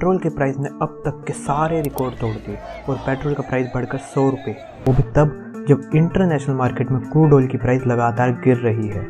Petrol के price ने अब तक के सारे रिकॉर्ड तोड़ दिए और पेट्रोल का प्राइस बढ़कर 100 रुपये, वो भी तब जब इंटरनेशनल मार्केट में क्रूड ऑयल की प्राइस लगातार गिर रही है।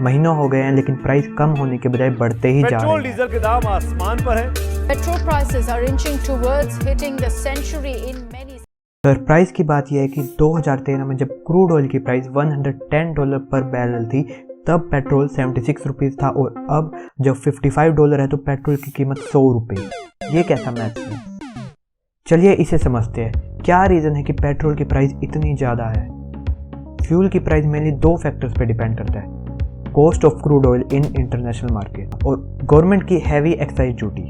महीनों हो गए हैं लेकिन प्राइस कम होने के बजाय बढ़ते ही जा रहे हैं। पेट्रोल डीजल के दाम आसमान पर हैं। Petrol prices are inching towards hitting the century in many. Surprise की बात यह है कि 2013 में जब क्रूड ऑयल की प्राइस $110 पर बैरल थी तब पेट्रोल 76 रुपीज़ था और अब जब $55 है तो पेट्रोल की कीमत 100 रुपये। ये कैसा मैथ है? चलिए इसे समझते हैं। क्या रीज़न है कि पेट्रोल की प्राइस इतनी ज़्यादा है? फ्यूल की प्राइस मेनली दो फैक्टर्स पे डिपेंड करता है, cost of crude oil in international market और गवर्नमेंट की हैवी एक्साइज ड्यूटी।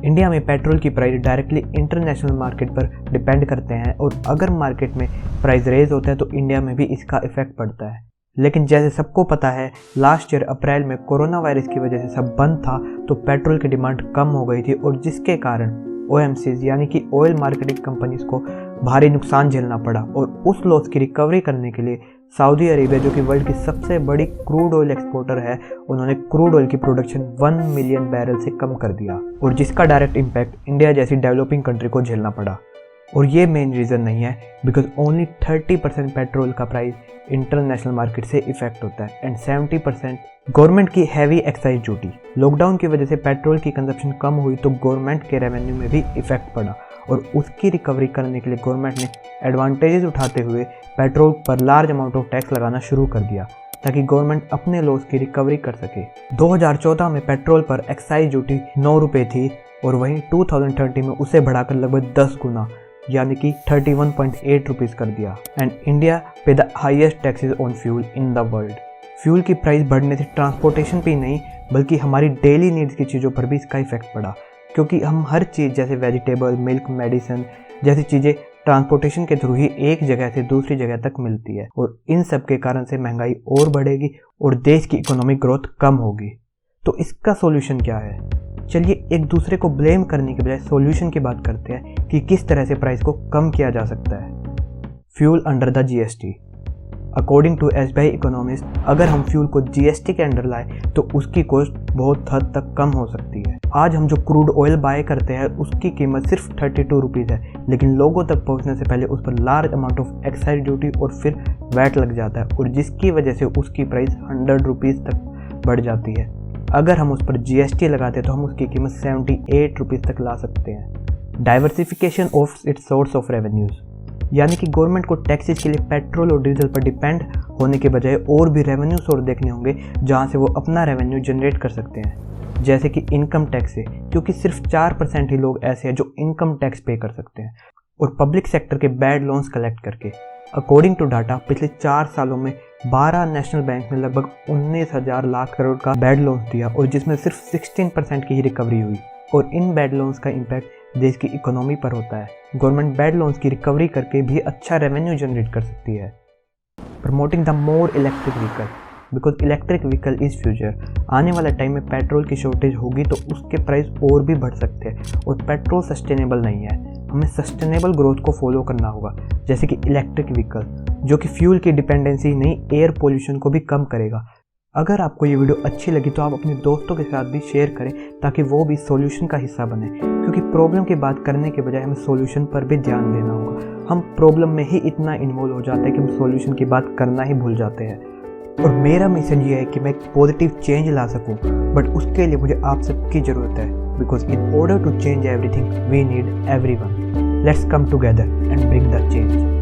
इंडिया में पेट्रोल की प्राइस डायरेक्टली इंटरनेशनल मार्केट पर डिपेंड करते हैं और अगर मार्केट में प्राइस रेज होता है तो इंडिया में भी इसका इफेक्ट पड़ता है। लेकिन जैसे सबको पता है लास्ट ईयर अप्रैल में कोरोना वायरस की वजह से सब बंद था तो पेट्रोल की डिमांड कम हो गई थी और जिसके कारण OMCs यानी कि ऑयल मार्केटिंग कंपनीज को भारी नुकसान झेलना पड़ा और उस लॉस की रिकवरी करने के लिए सऊदी अरेबिया जो कि वर्ल्ड की सबसे बड़ी क्रूड ऑयल एक्सपोर्टर है, उन्होंने क्रूड ऑयल की प्रोडक्शन 1 मिलियन बैरल से कम कर दिया और जिसका डायरेक्ट इम्पैक्ट इंडिया जैसी डेवलपिंग कंट्री को झेलना पड़ा। और ये मेन रीज़न नहीं है बिकॉज ओनली 30% पेट्रोल का प्राइस इंटरनेशनल मार्केट से इफेक्ट होता है एंड 70% गवर्नमेंट की हैवी एक्साइज ड्यूटी। लॉकडाउन की वजह से पेट्रोल की कंजप्शन कम हुई तो गवर्नमेंट के रेवेन्यू में भी इफेक्ट पड़ा और उसकी रिकवरी करने के लिए गवर्नमेंट ने एडवांटेजेस उठाते हुए पेट्रोल पर लार्ज अमाउंट ऑफ टैक्स लगाना शुरू कर दिया ताकि गवर्नमेंट अपने लॉस की रिकवरी कर सके। 2014 में पेट्रोल पर एक्साइज ड्यूटी 9 रुपये थी और वहीं 2030 में उसे बढ़ाकर लगभग 10 गुना यानी कि 31.8 रुपीज़ कर दिया एंड इंडिया पे the highest taxes on fuel in the world. Fuel की प्राइस बढ़ने से ट्रांसपोर्टेशन पे ही नहीं बल्कि हमारी डेली नीड्स की चीज़ों पर भी इसका इफेक्ट पड़ा क्योंकि हम हर चीज़ जैसे वेजिटेबल, मिल्क, मेडिसिन जैसी चीज़ें ट्रांसपोर्टेशन के थ्रू ही एक जगह से दूसरी जगह तक मिलती है और इन सब के कारण से महंगाई और बढ़ेगी और देश की इकोनॉमिक ग्रोथ कम होगी। तो इसका सॉल्यूशन क्या है? चलिए एक दूसरे को ब्लेम करने के बजाय सॉल्यूशन की बात करते हैं कि किस तरह से प्राइस को कम किया जा सकता है। Fuel under the GST। According to SBI economist, अगर हम फ्यूल को GST के अंडर लाए तो उसकी कॉस्ट बहुत हद तक कम हो सकती है। आज हम जो क्रूड ऑयल बाय करते हैं उसकी कीमत सिर्फ 32 रुपीज़ है लेकिन लोगों तक पहुंचने से पहले उस पर large amount of excise duty और फिर वैट लग जाता है और जिसकी वजह से उसकी प्राइस 100 रुपीज़ तक बढ़ जाती है। अगर हम उस पर GST लगाते तो हम उसकी कीमत 78 रुपीज़ तक ला सकते हैं। Diversification of its source of revenues यानी कि गवर्नमेंट को टैक्सेस के लिए पेट्रोल और डीजल पर डिपेंड होने के बजाय और भी रेवेन्यू सोर्स देखने होंगे जहां से वो अपना रेवेन्यू जनरेट कर सकते हैं, जैसे कि इनकम टैक्स से क्योंकि सिर्फ 4% ही लोग ऐसे हैं जो इनकम टैक्स पे कर सकते हैं, और पब्लिक सेक्टर के बैड लोन्स कलेक्ट करके। अकॉर्डिंग टू डाटा पिछले 4 सालों में 12 नेशनल बैंक ने लगभग 19,000 लाख करोड़ का बैड लोन्स दिया और जिसमें सिर्फ 16% की ही रिकवरी हुई और इन बैड लोन्स का इम्पैक्ट देश की इकोनॉमी पर होता है। गवर्नमेंट बैड लोन्स की रिकवरी करके भी अच्छा रेवेन्यू जनरेट कर सकती है। Promoting the more electric vehicle because electric vehicle is future. आने वाले टाइम में पेट्रोल की शॉर्टेज होगी तो उसके प्राइस और भी बढ़ सकते हैं और पेट्रोल सस्टेनेबल नहीं है। हमें सस्टेनेबल ग्रोथ को फॉलो करना होगा जैसे कि इलेक्ट्रिक व्हीकल जो कि फ्यूल की डिपेंडेंसी नहीं एयर पोल्यूशन को भी कम करेगा। अगर आपको ये वीडियो अच्छी लगी तो आप अपने दोस्तों के साथ भी शेयर करें ताकि वो भी सॉल्यूशन का हिस्सा बने क्योंकि प्रॉब्लम की बात करने के बजाय हमें सॉल्यूशन पर भी ध्यान देना होगा। हम प्रॉब्लम में ही इतना इन्वॉल्व हो जाते हैं कि हम सॉल्यूशन की बात करना ही भूल जाते हैं। और मेरा मिशन ये है कि मैं एक पॉजिटिव चेंज ला सकूं बट उसके लिए मुझे आप सबकी ज़रूरत है because in order to change everything we need everyone. Let's come together and bring the change.